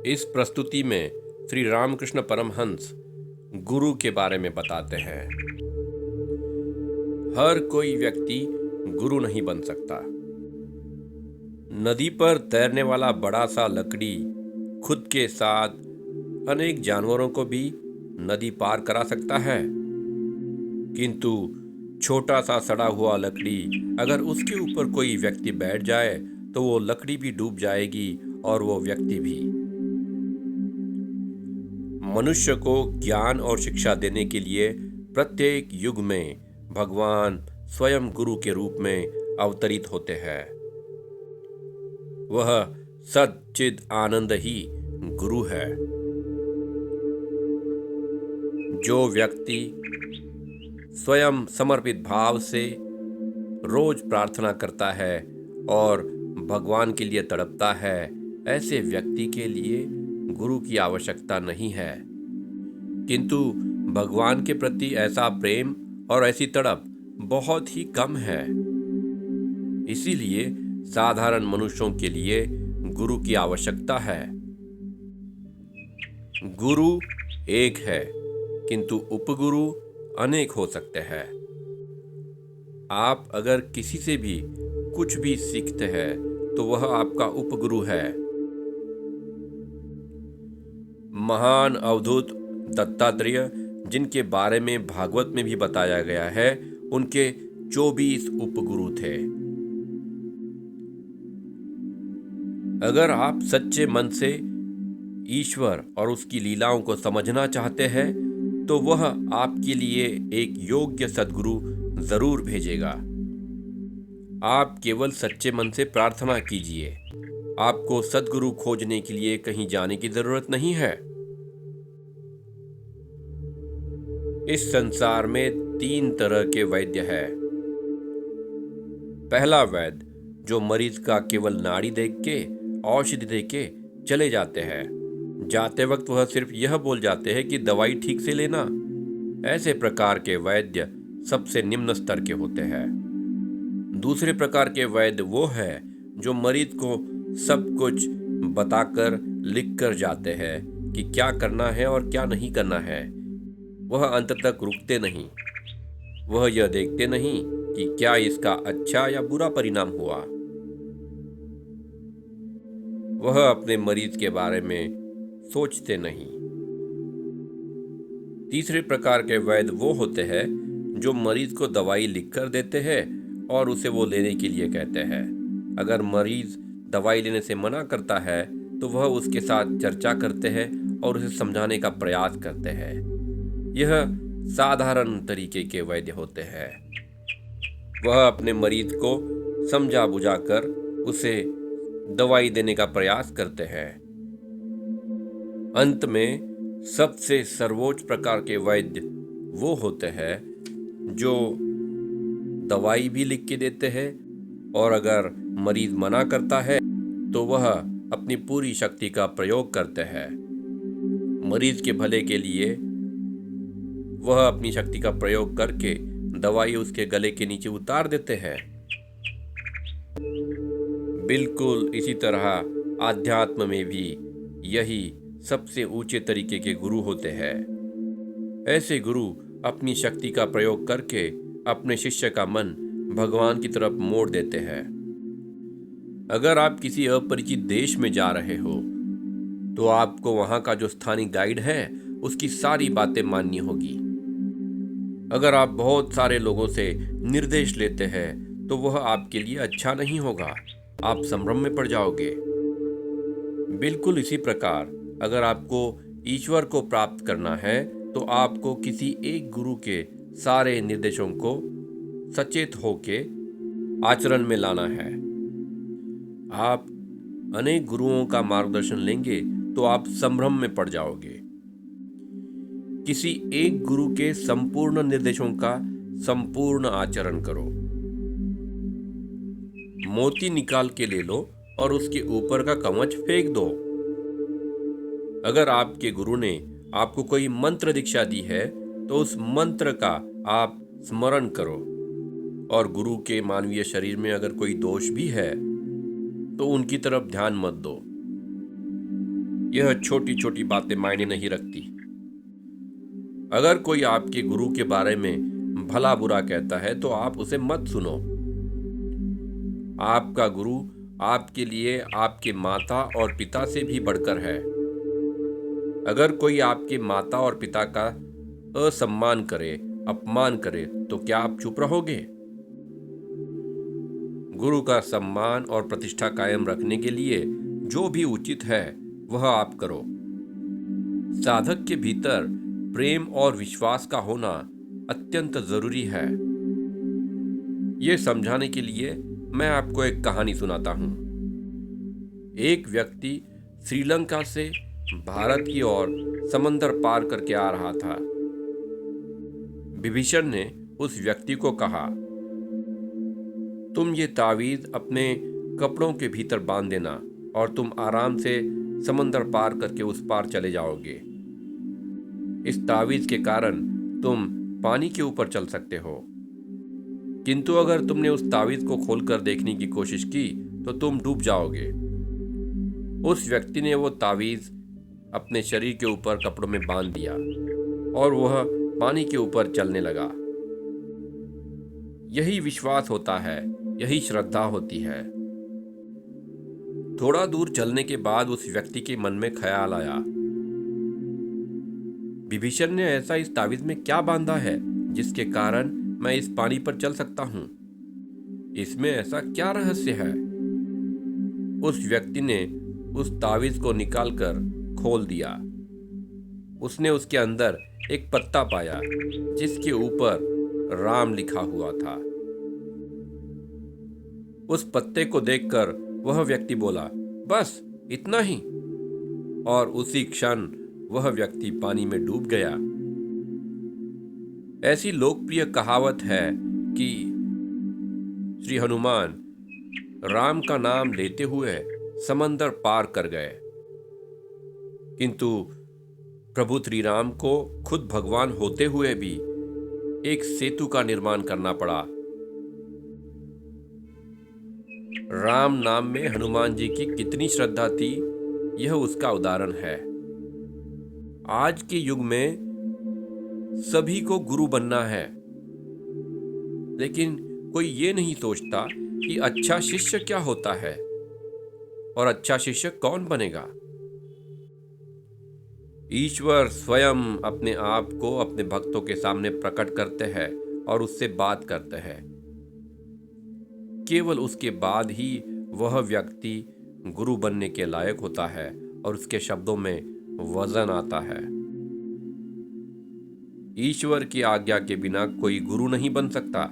इस प्रस्तुति में श्री रामकृष्ण परमहंस गुरु के बारे में बताते हैं। हर कोई व्यक्ति गुरु नहीं बन सकता। नदी पर तैरने वाला बड़ा सा लकड़ी खुद के साथ अनेक जानवरों को भी नदी पार करा सकता है, किंतु छोटा सा सड़ा हुआ लकड़ी अगर उसके ऊपर कोई व्यक्ति बैठ जाए तो वो लकड़ी भी डूब जाएगी और वो व्यक्ति भी। मनुष्य को ज्ञान और शिक्षा देने के लिए प्रत्येक युग में भगवान स्वयं गुरु के रूप में अवतरित होते हैं। वह सच्चिद आनंद ही गुरु है। जो व्यक्ति स्वयं समर्पित भाव से रोज प्रार्थना करता है और भगवान के लिए तड़पता है, ऐसे व्यक्ति के लिए गुरु की आवश्यकता नहीं है। किंतु भगवान के प्रति ऐसा प्रेम और ऐसी तड़प बहुत ही कम है। इसीलिए साधारण मनुष्यों के लिए गुरु की आवश्यकता है। गुरु एक है, किंतु उपगुरु अनेक हो सकते हैं। आप अगर किसी से भी कुछ भी सीखते हैं तो वह आपका उपगुरु है। महान अवधूत दत्तात्रेय, जिनके बारे में भागवत में भी बताया गया है, उनके 24 उपगुरु थे। अगर आप सच्चे मन से ईश्वर और उसकी लीलाओं को समझना चाहते हैं तो वह आपके लिए एक योग्य सद्गुरु जरूर भेजेगा। आप केवल सच्चे मन से प्रार्थना कीजिए। आपको सद्गुरु खोजने के लिए कहीं जाने की जरूरत नहीं है। इस संसार में 3 तरह के वैद्य हैं। पहला वैद्य जो मरीज का केवल नाड़ी देख के औषधि दे के चले जाते हैं। जाते वक्त वह सिर्फ यह बोल जाते हैं कि दवाई ठीक से लेना। ऐसे प्रकार के वैद्य सबसे निम्न स्तर के होते हैं। दूसरे प्रकार के वैद्य वो है जो मरीज को सब कुछ बताकर लिख कर जाते हैं कि क्या करना है और क्या नहीं करना है। वह अंत तक रुकते नहीं। वह यह देखते नहीं कि क्या इसका अच्छा या बुरा परिणाम हुआ। वह अपने मरीज के बारे में सोचते नहीं। तीसरे प्रकार के वैद्य वो होते हैं जो मरीज को दवाई लिखकर देते हैं और उसे वो लेने के लिए कहते हैं। अगर मरीज दवाई लेने से मना करता है तो वह उसके साथ चर्चा करते हैं और उसे समझाने का प्रयास करते हैं। यह साधारण तरीके के वैद्य होते हैं। वह अपने मरीज को समझा बुझाकर उसे दवाई देने का प्रयास करते हैं। अंत में सबसे सर्वोच्च प्रकार के वैद्य वो होते हैं जो दवाई भी लिख के देते हैं और अगर मरीज मना करता है तो वह अपनी पूरी शक्ति का प्रयोग करते हैं। मरीज के भले के लिए वह अपनी शक्ति का प्रयोग करके दवाई उसके गले के नीचे उतार देते हैं। बिल्कुल इसी तरह आध्यात्म में भी यही सबसे ऊंचे तरीके के गुरु होते हैं। ऐसे गुरु अपनी शक्ति का प्रयोग करके अपने शिष्य का मन भगवान की तरफ मोड़ देते हैं। अगर आप किसी अपरिचित देश में जा रहे हो तो आपको वहां का जो स्थानीय गाइड है उसकी सारी बातें माननी होगी। अगर आप बहुत सारे लोगों से निर्देश लेते हैं तो वह आपके लिए अच्छा नहीं होगा। आप संभ्रम में पड़ जाओगे। बिल्कुल इसी प्रकार अगर आपको ईश्वर को प्राप्त करना है तो आपको किसी एक गुरु के सारे निर्देशों को सचेत होके आचरण में लाना है। आप अनेक गुरुओं का मार्गदर्शन लेंगे तो आप संभ्रम में पड़ जाओगे। किसी एक गुरु के संपूर्ण निर्देशों का संपूर्ण आचरण करो। मोती निकाल के ले लो और उसके ऊपर का कवच फेंक दो। अगर आपके गुरु ने आपको कोई मंत्र दीक्षा दी है तो उस मंत्र का आप स्मरण करो। और गुरु के मानवीय शरीर में अगर कोई दोष भी है तो उनकी तरफ ध्यान मत दो। यह छोटी छोटी बातें मायने नहीं रखती। अगर कोई आपके गुरु के बारे में भला बुरा कहता है तो आप उसे मत सुनो। आपका गुरु आपके लिए आपके माता और पिता से भी बढ़कर है। अगर कोई आपके माता और पिता का असम्मान करे, अपमान करे, तो क्या आप चुप रहोगे? गुरु का सम्मान और प्रतिष्ठा कायम रखने के लिए जो भी उचित है वह आप करो। साधक के भीतर प्रेम और विश्वास का होना अत्यंत जरूरी है। ये समझाने के लिए मैं आपको एक कहानी सुनाता हूँ। एक व्यक्ति श्रीलंका से भारत की ओर समंदर पार करके आ रहा था। विभीषण ने उस व्यक्ति को कहा, तुम ये तावीज अपने कपड़ों के भीतर बांध देना और तुम आराम से समंदर पार करके उस पार चले जाओगे। इस तावीज के कारण तुम पानी के ऊपर चल सकते हो, किंतु अगर तुमने उस तावीज को खोलकर देखने की कोशिश की तो तुम डूब जाओगे। उस व्यक्ति ने वो तावीज अपने शरीर के ऊपर कपड़ों में बांध दिया और वह पानी के ऊपर चलने लगा। यही विश्वास होता है, यही श्रद्धा होती है। थोड़ा दूर चलने के बाद उस व्यक्ति के मन में ख्याल आया, विभीषण ने ऐसा इस तावीज में क्या बांधा है जिसके कारण मैं इस पानी पर चल सकता हूं? इसमें ऐसा क्या रहस्य है? उस व्यक्ति ने उस तावीज को निकालकर खोल दिया। उसने उसके अंदर एक पत्ता पाया जिसके ऊपर राम लिखा हुआ था। उस पत्ते को देखकर वह व्यक्ति बोला, बस इतना ही, और उसी क्षण वह व्यक्ति पानी में डूब गया। ऐसी लोकप्रिय कहावत है कि श्री हनुमान राम का नाम लेते हुए समंदर पार कर गए, किंतु प्रभु श्री राम को खुद भगवान होते हुए भी एक सेतु का निर्माण करना पड़ा। राम नाम में हनुमान जी की कितनी श्रद्धा थी, यह उसका उदाहरण है। आज के युग में सभी को गुरु बनना है, लेकिन कोई ये नहीं सोचता कि अच्छा शिष्य क्या होता है और अच्छा शिष्य कौन बनेगा। ईश्वर स्वयं अपने आप को अपने भक्तों के सामने प्रकट करते हैं और उससे बात करते हैं। केवल उसके बाद ही वह व्यक्ति गुरु बनने के लायक होता है और उसके शब्दों में वजन आता है। ईश्वर की आज्ञा के बिना कोई गुरु नहीं बन सकता।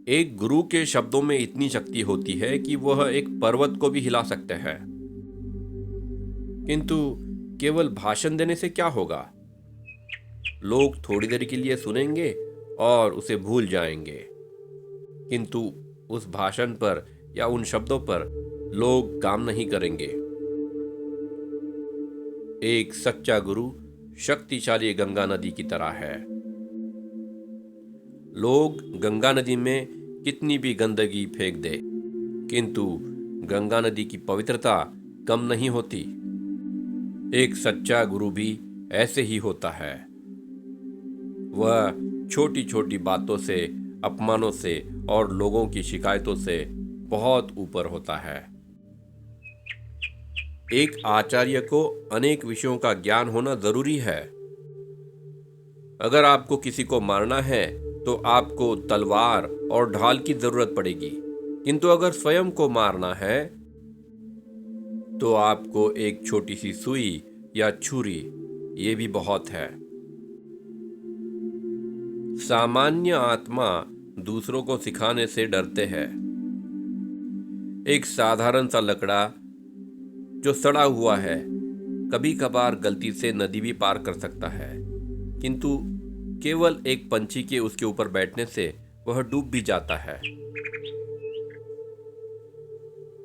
एक गुरु के शब्दों में इतनी शक्ति होती है कि वह एक पर्वत को भी हिला सकते हैं। किंतु केवल भाषण देने से क्या होगा? लोग थोड़ी देर के लिए सुनेंगे और उसे भूल जाएंगे, किंतु उस भाषण पर या उन शब्दों पर लोग काम नहीं करेंगे। एक सच्चा गुरु शक्तिशाली गंगा नदी की तरह है। लोग गंगा नदी में कितनी भी गंदगी फेंक दे, किंतु गंगा नदी की पवित्रता कम नहीं होती। एक सच्चा गुरु भी ऐसे ही होता है। वह छोटी छोटी बातों से, अपमानों से और लोगों की शिकायतों से बहुत ऊपर होता है। एक आचार्य को अनेक विषयों का ज्ञान होना जरूरी है। अगर आपको किसी को मारना है तो आपको तलवार और ढाल की जरूरत पड़ेगी, किंतु अगर स्वयं को मारना है तो आपको एक छोटी सी सुई या छुरी, ये भी बहुत है। सामान्य आत्मा दूसरों को सिखाने से डरते हैं। एक साधारण सा लकड़ा जो सड़ा हुआ है कभी कभार गलती से नदी भी पार कर सकता है, किंतु केवल एक पंछी के उसके ऊपर बैठने से वह डूब भी जाता है।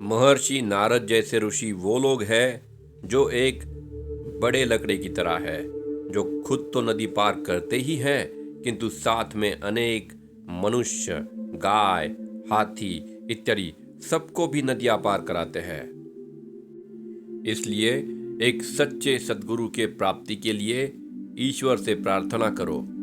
महर्षि नारद जैसे ऋषि वो लोग हैं जो एक बड़े लकड़े की तरह है, जो खुद तो नदी पार करते ही हैं, किंतु साथ में अनेक मनुष्य, गाय, हाथी इत्यादि सबको भी नदियां पार कराते हैं। इसलिए एक सच्चे सद्गुरु के प्राप्ति के लिए ईश्वर से प्रार्थना करो।